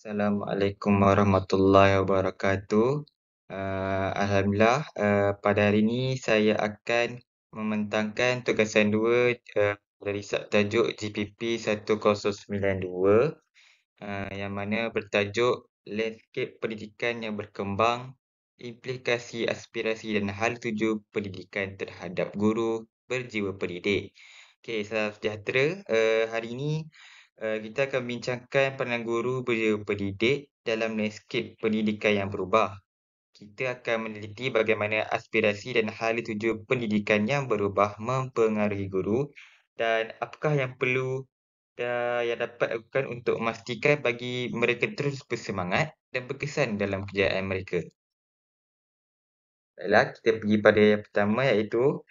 Assalamualaikum warahmatullahi wabarakatuh. Alhamdulillah, pada hari ini saya akan membentangkan tugasan 2 dari tajuk GPP 1092, yang mana bertajuk Landscape Pendidikan yang Berkembang, Implikasi Aspirasi dan Hal Tuju Pendidikan Terhadap Guru Berjiwa Pendidik. Okey, salam sejahtera. Hari ini kita akan bincangkan peranan guru berjiwa pendidik dalam landscape pendidikan yang berubah. Kita akan meneliti bagaimana aspirasi dan hala tuju pendidikan yang berubah mempengaruhi guru dan apakah yang perlu dan yang dapat lakukan untuk memastikan bagi mereka terus bersemangat dan berkesan dalam kerjaan mereka. Baiklah, kita pergi pada yang pertama iaitu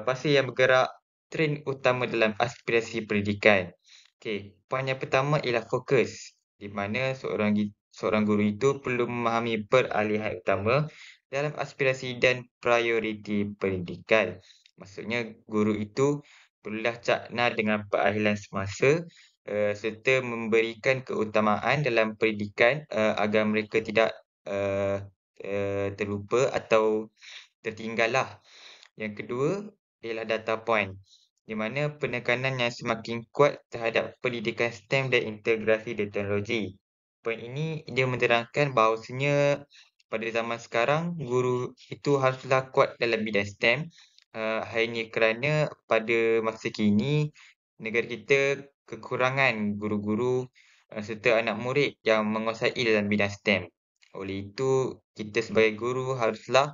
fasa yang bergerak trend utama dalam aspirasi pendidikan. Okey, poin yang pertama ialah fokus, di mana seorang guru itu perlu memahami peralihan utama dalam aspirasi dan prioriti pendidikan. Maksudnya guru itu perlulah cakna dengan peralihan semasa serta memberikan keutamaan dalam pendidikan agar mereka tidak uh, terlupa atau tertinggallah. Yang kedua ialah data point, di mana penekanan yang semakin kuat terhadap pendidikan STEM dan integrasi teknologi. Poin ini dia menerangkan bahawasanya pada zaman sekarang guru itu haruslah kuat dalam bidang STEM. Hal ini kerana pada masa kini negara kita kekurangan guru-guru serta anak murid yang menguasai dalam bidang STEM. Oleh itu, kita sebagai guru haruslah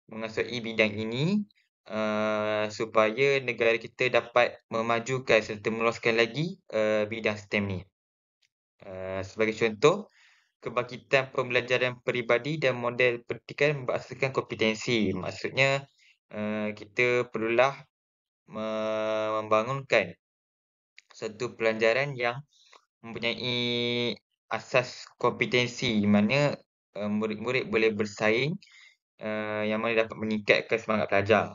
menguasai bidang ini supaya negara kita dapat memajukan serta meluaskan lagi bidang STEM ni. Sebagai contoh, kebangkitan pembelajaran peribadi dan model pendidikan berasaskan kompetensi. Maksudnya, kita perlulah membangunkan satu pelajaran yang mempunyai asas kompetensi di mana murid-murid boleh bersaing yang mana dapat meningkatkan semangat belajar.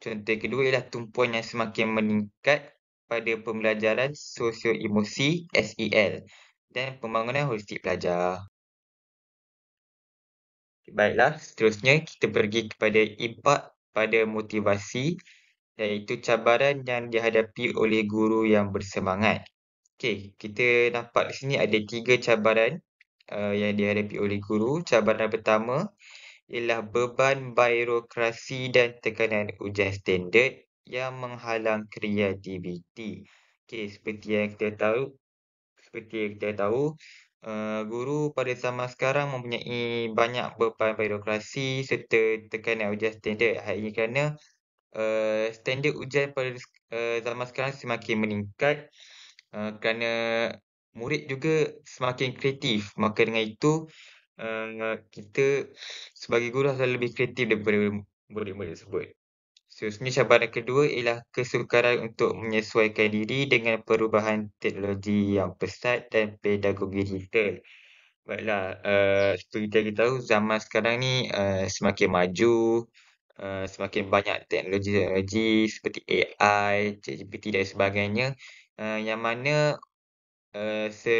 Contoh kedua ialah tumpuan yang semakin meningkat pada pembelajaran sosio-emosi SEL dan pembangunan holistik pelajar. Baiklah, seterusnya kita pergi kepada impak pada motivasi iaitu cabaran yang dihadapi oleh guru yang bersemangat. Okey, kita nampak di sini ada 3 cabaran yang dihadapi oleh guru. Cabaran pertama ialah beban birokrasi dan tekanan ujian standard yang menghalang kreativiti. Okey, seperti yang kita tahu, guru pada zaman sekarang mempunyai banyak beban birokrasi serta tekanan ujian standard. Hal ini kerana standard ujian pada zaman sekarang semakin meningkat kerana murid juga semakin kreatif. Maka dengan itu, kita sebagai guru harus lebih kreatif daripada murid-murid tersebut. Seterusnya cabaran kedua ialah kesukaran untuk menyesuaikan diri dengan perubahan teknologi yang pesat dan pedagogi digital. Baiklah, seperti kita tahu zaman sekarang ni semakin maju, semakin banyak teknologi-teknologi seperti AI, ChatGPT dan sebagainya, yang mana se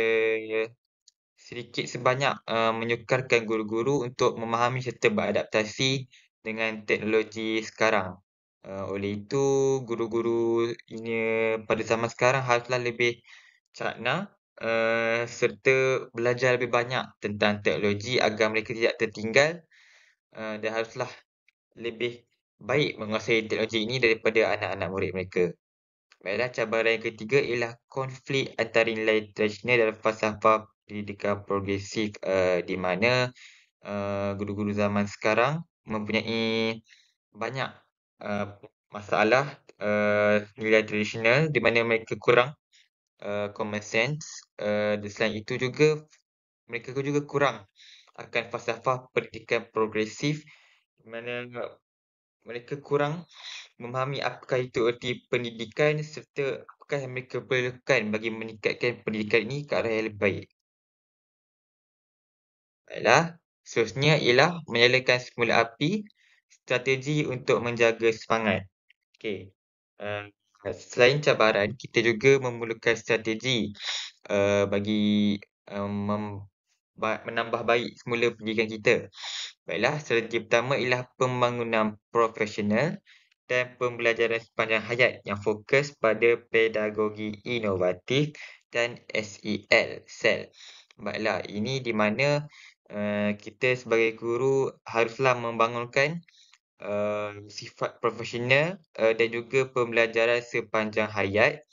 sedikit sebanyak menyukarkan guru-guru untuk memahami serta beradaptasi dengan teknologi sekarang. Oleh itu, guru-guru ini pada zaman sekarang haruslah lebih cakna serta belajar lebih banyak tentang teknologi agar mereka tidak tertinggal dan haruslah lebih baik menguasai teknologi ini daripada anak-anak murid mereka. Baiklah, cabaran yang ketiga ialah konflik antara nilai tradisional dan falsafah pendidikan progresif di mana guru-guru zaman sekarang mempunyai banyak uh, masalah nilai tradisional di mana mereka kurang common sense dan selain itu juga mereka juga kurang akan falsafah pendidikan progresif di mana mereka kurang memahami apakah itu erti pendidikan serta apakah yang mereka perlukan bagi meningkatkan pendidikan ini ke arah yang lebih baik. Baiklah, seterusnya ialah menyalakan semula api, strategi untuk menjaga semangat. Okey, uh, selain cabaran, kita juga memerlukan strategi bagi menambah baik semula pendidikan kita. Baiklah, strategi pertama ialah pembangunan profesional dan pembelajaran sepanjang hayat yang fokus pada pedagogi inovatif dan SEL. Baiklah, ini di mana kita sebagai guru haruslah membangunkan sifat profesional dan juga pembelajaran sepanjang hayat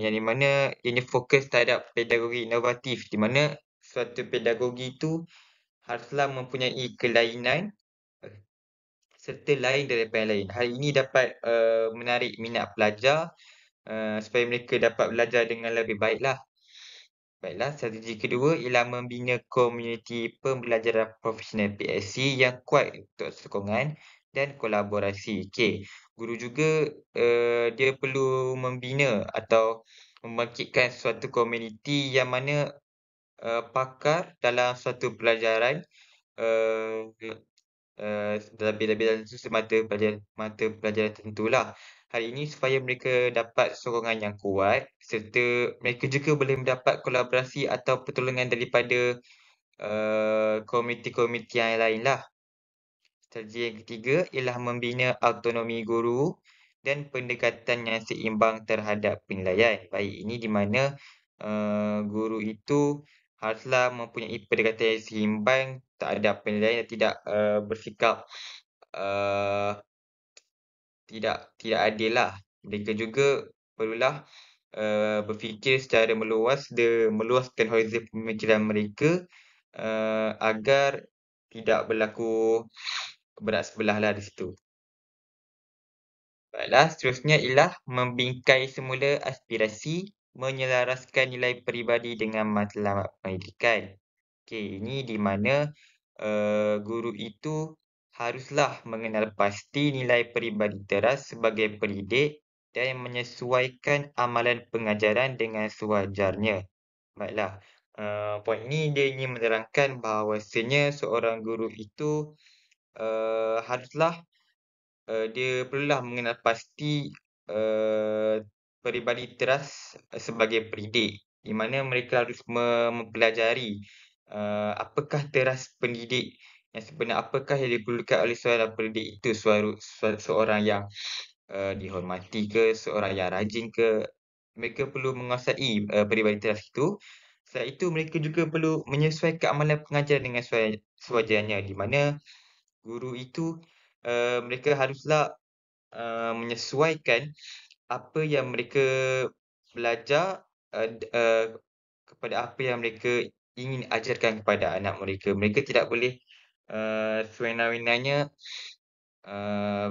yang di mana ianya fokus terhadap pedagogi inovatif di mana suatu pedagogi itu haruslah mempunyai kelainan eh, serta lain daripada yang lain. Hal ini dapat menarik minat pelajar supaya mereka dapat belajar dengan lebih baiklah. Baiklah, strategi kedua ialah membina komuniti pembelajaran profesional PSC yang kuat untuk sokongan dan kolaborasi. Okey, guru juga dia perlu membina atau membangkitkan suatu komuniti yang mana pakar dalam suatu pelajaran eee terlebih-lebih dalam mata pelajaran tertentulah. Hal ini supaya mereka dapat sokongan yang kuat serta mereka juga boleh mendapat kolaborasi atau pertolongan daripada komuniti-komuniti yang lainlah. Strategi yang ketiga ialah membina autonomi guru dan pendekatan yang seimbang terhadap penilaian. Baik, ini di mana guru itu haruslah mempunyai pendekatan yang seimbang terhadap penilaian dan tidak bersikap eee, tidak adil lah. Mereka juga perlulah berfikir secara meluaskan horizon pemikiran mereka agar tidak berlaku berat sebelahlah di situ. Baiklah, seterusnya ialah membingkai semula aspirasi, menyelaraskan nilai peribadi dengan matlamat pendidikan. Okey, ini di mana guru itu haruslah mengenal pasti nilai peribadi teras sebagai pendidik dan menyesuaikan amalan pengajaran dengan sewajarnya. Baiklah, poin ini dia ingin menerangkan bahawasanya seorang guru itu haruslah dia perlulah mengenal pasti peribadi teras sebagai pendidik, di mana mereka harus mempelajari apakah teras pendidik yang sebenar, apakah yang diperlukan oleh seorang pendidik itu, seorang yang dihormati ke, seorang yang rajin ke. Mereka perlu menguasai peribadi teras itu. Selain itu mereka juga perlu menyesuaikan amalan pengajaran dengan sewajarnya, di mana guru itu mereka haruslah menyesuaikan apa yang mereka belajar kepada apa yang mereka ingin ajarkan kepada anak mereka. Mereka tidak boleh sewenang-wenangnya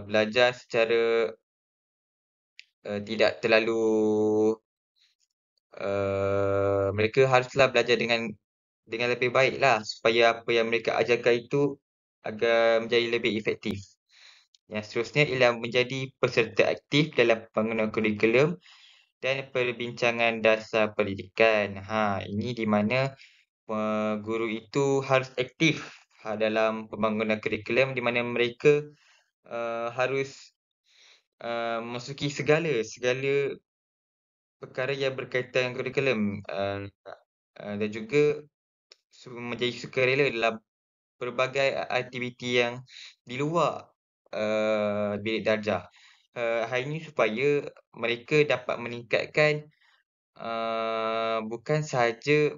belajar secara tidak terlalu mereka haruslah belajar dengan lebih baiklah supaya apa yang mereka ajarkan itu agar menjadi lebih efektif. Yang seterusnya ialah menjadi peserta aktif dalam pembangunan kurikulum dan perbincangan dasar pendidikan. Ini di mana guru itu harus aktif dalam pembangunan kurikulum di mana mereka harus memasuki segala perkara yang berkaitan dengan kurikulum dan juga menjadi sukarela dalam pelbagai aktiviti yang di luar bilik darjah. Hal ini supaya mereka dapat meningkatkan bukan sahaja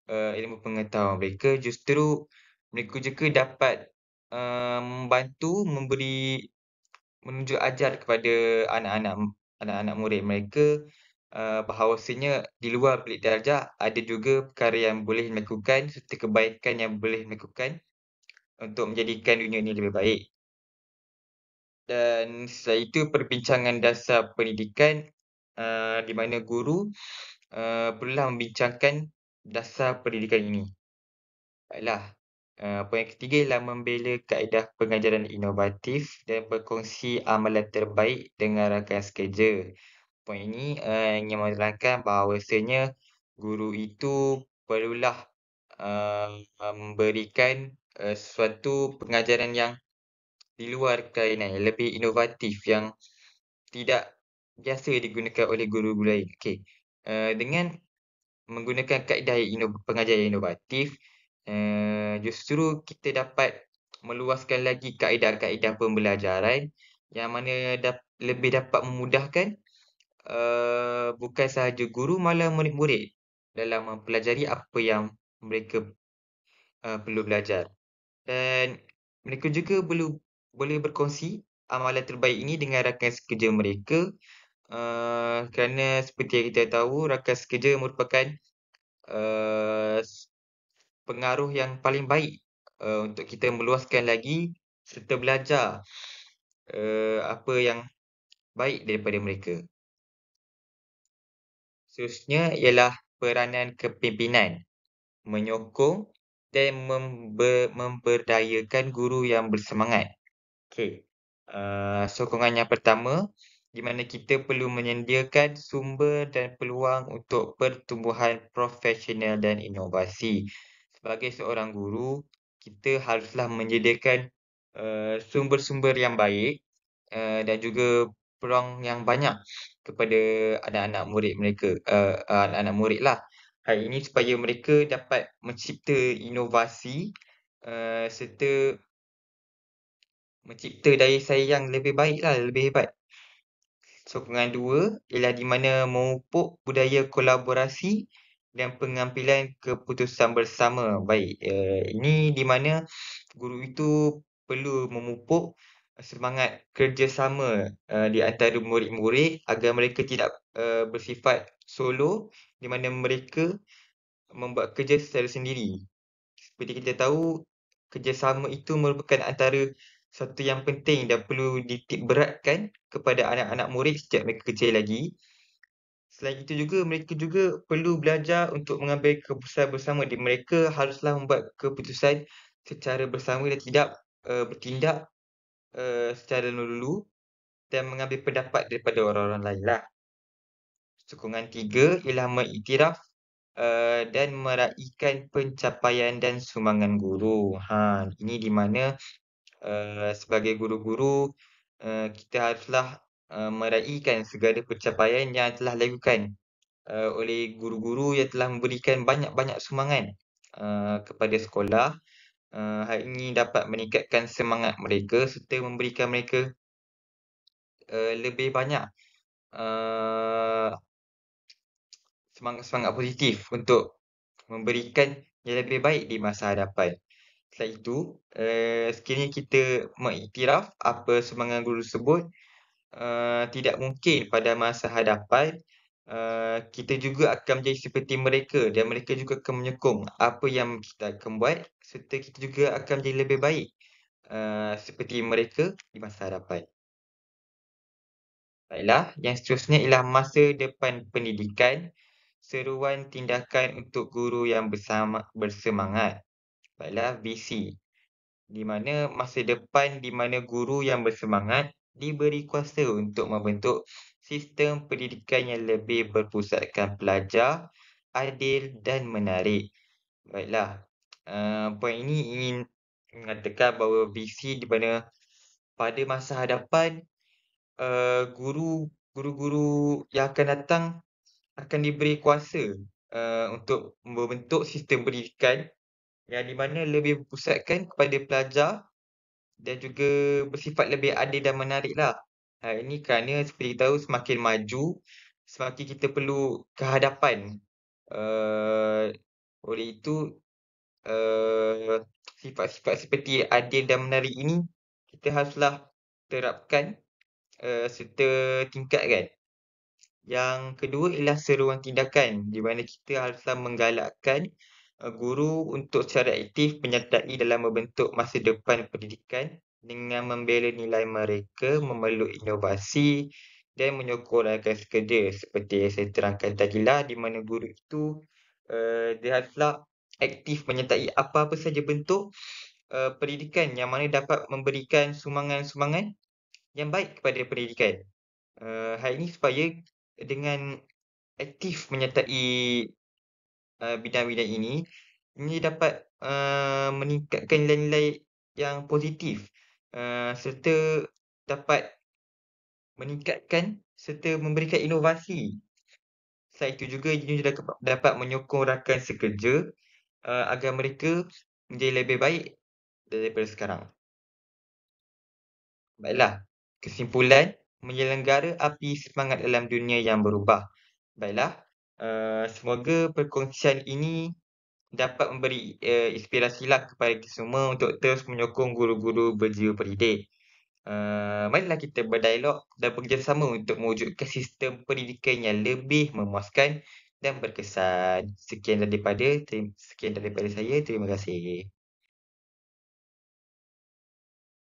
ilmu pengetahuan mereka, justru mereka juga dapat membantu menunjuk ajar kepada anak-anak murid mereka bahawasanya di luar bilik darjah ada juga perkara yang boleh dilakukan serta kebaikan yang boleh dilakukan untuk menjadikan dunia ini lebih baik. Dan selain itu perbincangan dasar pendidikan di mana guru perlulah membincangkan dasar pendidikan ini. Baiklah, poin yang ketiga ialah membela kaedah pengajaran inovatif dan berkongsi amalan terbaik dengan rakan sekerja. Poin ini ingin menerangkan bahawasanya guru itu perlulah memberikan sesuatu pengajaran yang di luar kelainan, yang lebih inovatif, yang tidak biasa digunakan oleh guru-guru lain. Okey, dengan menggunakan kaedah pengajaran yang inovatif, justru kita dapat meluaskan lagi kaedah-kaedah pembelajaran yang mana lebih dapat memudahkan, bukan sahaja guru malah murid-murid dalam mempelajari apa yang mereka, perlu belajar. Dan mereka juga boleh berkongsi amalan terbaik ini dengan rakan sekerja mereka, kerana seperti yang kita tahu rakan sekerja merupakan, pengaruh yang paling baik, untuk kita meluaskan lagi serta belajar, apa yang baik daripada mereka. Seterusnya ialah peranan kepimpinan, menyokong dan memberdayakan guru yang bersemangat. Okey, sokongan yang pertama, di mana kita perlu menyediakan sumber dan peluang untuk pertumbuhan profesional dan inovasi. Sebagai seorang guru, kita haruslah menyediakan, sumber-sumber yang baik, dan juga peluang yang banyak kepada anak-anak murid mereka, anak-anak muridlah. Hal ini supaya mereka dapat mencipta inovasi, serta mencipta daya saing yang lebih baiklah, lebih hebat. Sokongan dua ialah di mana memupuk budaya kolaborasi dan pengambilan keputusan bersama. Baik, ini di mana guru itu perlu memupuk semangat kerjasama, di antara murid-murid agar mereka tidak, bersifat solo, di mana mereka membuat kerja secara sendiri. Seperti kita tahu, kerjasama itu merupakan antara satu yang penting dan perlu dititik beratkan kepada anak-anak murid sejak mereka kecil lagi. Selain itu juga, mereka juga perlu belajar untuk mengambil keputusan bersama. Mereka haruslah membuat keputusan secara bersama dan tidak, bertindak, secara lulu dan mengambil pendapat daripada orang-orang lainlah. Sokongan tiga ialah mengiktiraf, dan meraihkan pencapaian dan sumbangan guru. Ini di mana, sebagai guru-guru, kita haruslah, meraihkan segala pencapaian yang telah dilakukan, oleh guru-guru yang telah memberikan banyak-banyak sumbangan, kepada sekolah. Hal ini dapat meningkatkan semangat mereka serta memberikan mereka, lebih banyak, eee, semangat-semangat positif untuk memberikan yang lebih baik di masa hadapan. Selain itu, sekiranya kita mengiktiraf apa sumbangan guru tersebut, tidak mungkin pada masa hadapan, kita juga akan menjadi seperti mereka dan mereka juga akan menyokong apa yang kita akan buat serta kita juga akan menjadi lebih baik, seperti mereka di masa hadapan. Baiklah, yang seterusnya ialah masa depan pendidikan, seruan tindakan untuk guru yang bersemangat. Baiklah, visi. Di mana masa depan di mana guru yang bersemangat diberi kuasa untuk membentuk sistem pendidikan yang lebih berpusatkan pelajar, adil dan menarik. Baiklah, poin ini ingin mengatakan bahawa visi di mana pada masa hadapan, guru-guru yang akan datang akan diberi kuasa, untuk membentuk sistem pendidikan yang di mana lebih berpusatkan kepada pelajar dan juga bersifat lebih adil dan menariklah. Ini kerana seperti tahu semakin maju, semakin kita perlu kehadapan. Eee, oleh itu, eee, sifat-sifat seperti adil dan menarik ini kita haruslah terapkan, serta tingkatkan. Yang kedua ialah seruan tindakan, di mana kita haruslah menggalakkan, guru untuk secara aktif menyertai dalam membentuk masa depan pendidikan dengan membela nilai mereka, memeluk inovasi dan menyokong rakan sekerja. Seperti yang saya terangkan tadilah, di mana guru itu, dia haruslah aktif menyertai apa-apa saja bentuk, pendidikan yang mana dapat memberikan sumbangan-sumbangan yang baik kepada pendidikan. Hal ini supaya dengan aktif menyertai, bidang-bidang ini dapat, meningkatkan nilai-nilai yang positif, serta dapat meningkatkan serta memberikan inovasi. selain itu juga ianya dapat menyokong rakan sekerja, agar mereka menjadi lebih baik daripada sekarang. Baiklah, kesimpulan, menyelenggara api semangat dalam dunia yang berubah. Baiklah, semoga perkongsian ini dapat memberi, inspirasilah kepada kita semua untuk terus menyokong guru-guru berjiwa pendidik. Marilah kita berdialog dan bekerjasama untuk mewujudkan sistem pendidikan yang lebih memuaskan dan berkesan. Sekian daripada saya. Terima kasih.